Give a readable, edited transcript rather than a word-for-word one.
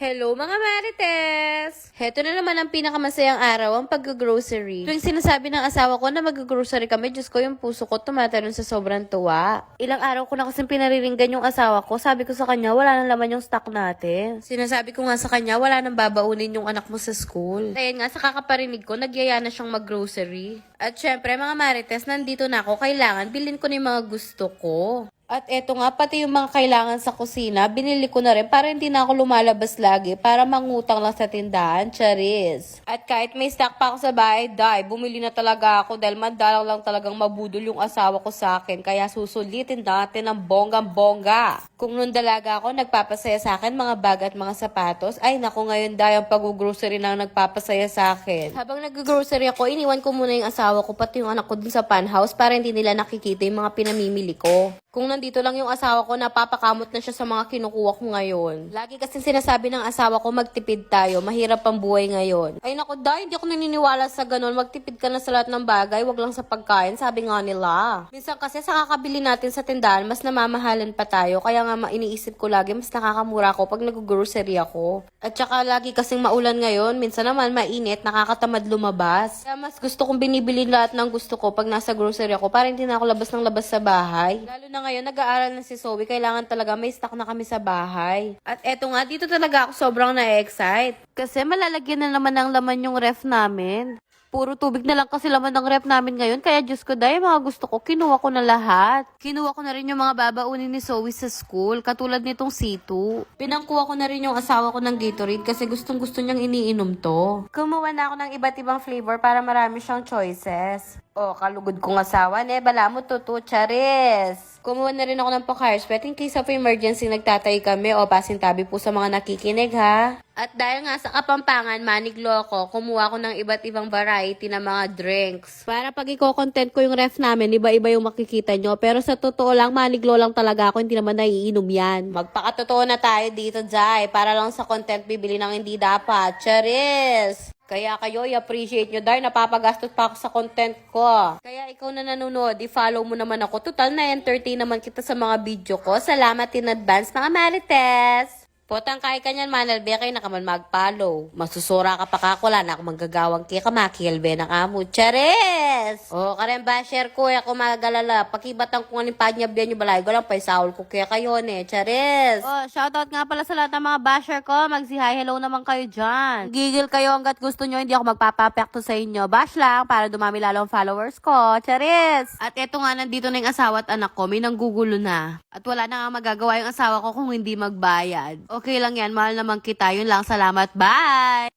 Hello mga Marites! Heto na naman ang pinakamasayang araw, ang pag-grocery. Tuwing sinasabi ng asawa ko na mag-grocery kami, Diyos ko, yung puso ko tumatalon sa sobrang tuwa. Ilang araw ko na kasing pinariringgan yung asawa ko, sabi ko sa kanya, wala nang laman yung stock natin. Sinasabi ko nga sa kanya, wala nang babaunin yung anak mo sa school. Dahil nga sa kakaparinig ko, nagyaya na siyang mag-grocery. At syempre mga Marites, nandito na ako, kailangan bilhin ko na yung mga gusto ko. At eto nga, pati yung mga kailangan sa kusina, binili ko na rin para hindi na ako lumalabas lagi para mangutang lang sa tindahan, charis. At kahit may stock pa ako sa bahay, bumili na talaga ako dahil madalang lang talagang mabudol yung asawa ko sa akin. Kaya susulitin natin ng bonggang-bongga. Kung nung dalaga ako, nagpapasaya sa akin mga bag at mga sapatos, ay naku ngayon ang pag-grocery na nagpapasaya sa akin. Habang nag-grocery ako, iniwan ko muna yung asawa ko pati yung anak ko dun sa panhouse para hindi nila nakikita yung mga pinamimili ko. Kung nandito lang yung asawa ko, napapakamot na siya sa mga kinukuha ko ngayon. Lagi kasi sinasabi ng asawa ko, magtipid tayo, mahirap ang buhay ngayon. Ay naku, hindi ako naniniwala sa ganun. Magtipid ka na sa lahat ng bagay, wag lang sa pagkain, sabi nga nila. Minsan kasi sa kakabili natin sa tindahan, mas namamahalan pa tayo. Kaya nga iniisip ko lagi, mas nakakamura ako pag nag-grocery ako. At saka lagi kasing maulan ngayon, minsan naman mainit, nakakatamad lumabas. Kaya mas gusto kong binibili lahat ng gusto ko pag nasa grocery ako para hindi na ako labas ng labas sa bahay. Lalo na ngayon, nag-aaral na si Zoe, kailangan talaga may stock na kami sa bahay. At eto nga, dito talaga ako sobrang na-excite. Kasi malalagyan na naman ng laman yung ref namin. Puro tubig na lang kasi laman ng ref namin ngayon. Kaya Diyos ko, mga gusto ko, kinuha ko na lahat. Kinuha ko na rin yung mga babaunin ni Zoe sa school, katulad nitong C2. Pinangkuha ko na rin yung asawa ko ng Gatorade kasi gustong gusto niyang iniinom to. Kumuha na ako ng iba't ibang flavor para marami siyang choices. Kalugod kong asawa, bala mo tutu, charis. Kumuha na rin ako ng Pocari Sweat in case of emergency nagtatay kami o pasintabi po sa mga nakikinig ha. At dahil nga sa Kapampangan, maniglo ako, kumuha ko ng iba't ibang variety ng mga drinks. Para pag i-content ko yung ref namin, iba-iba yung makikita nyo. Pero sa totoo lang, maniglo lang talaga ako, hindi naman naiinom yan. Magpakatotoo na tayo dito, Jai, para lang sa content bibili ng hindi dapat. Charis! Kaya kayo, i-appreciate nyo dahil napapagastos pa ako sa content ko. Kaya ikaw na nanonood, i-follow mo naman ako. Total na-entertain naman kita sa mga video ko. Salamat in advance, mga Marites! Potang kay kanyan manalbe kay nakaman mag-follow. Masusura ka pa kakula na ako manggagawang kaya kamakilbe na kamo. Chares! Karen ba share ko ako magagalala. Pakibatan ko nga ni panyab yan yung balay ko lang paisawol ko kaya kayo Chares! Shoutout nga pala sa lahat ng mga basher ko. Mag-hi hello naman kayo dyan. Gigil kayo hanggat gusto nyo. Hindi ako magpapapekto sa inyo. Bash lang para dumami lalo ang followers ko. Chares! At eto nga nandito na yung asawa at anak ko. May nanggugulo na. At wala na nga magagawa yung asawa ko kung hindi magbayad. Okay lang yan, mahal naman kita. Yun lang, salamat. Bye!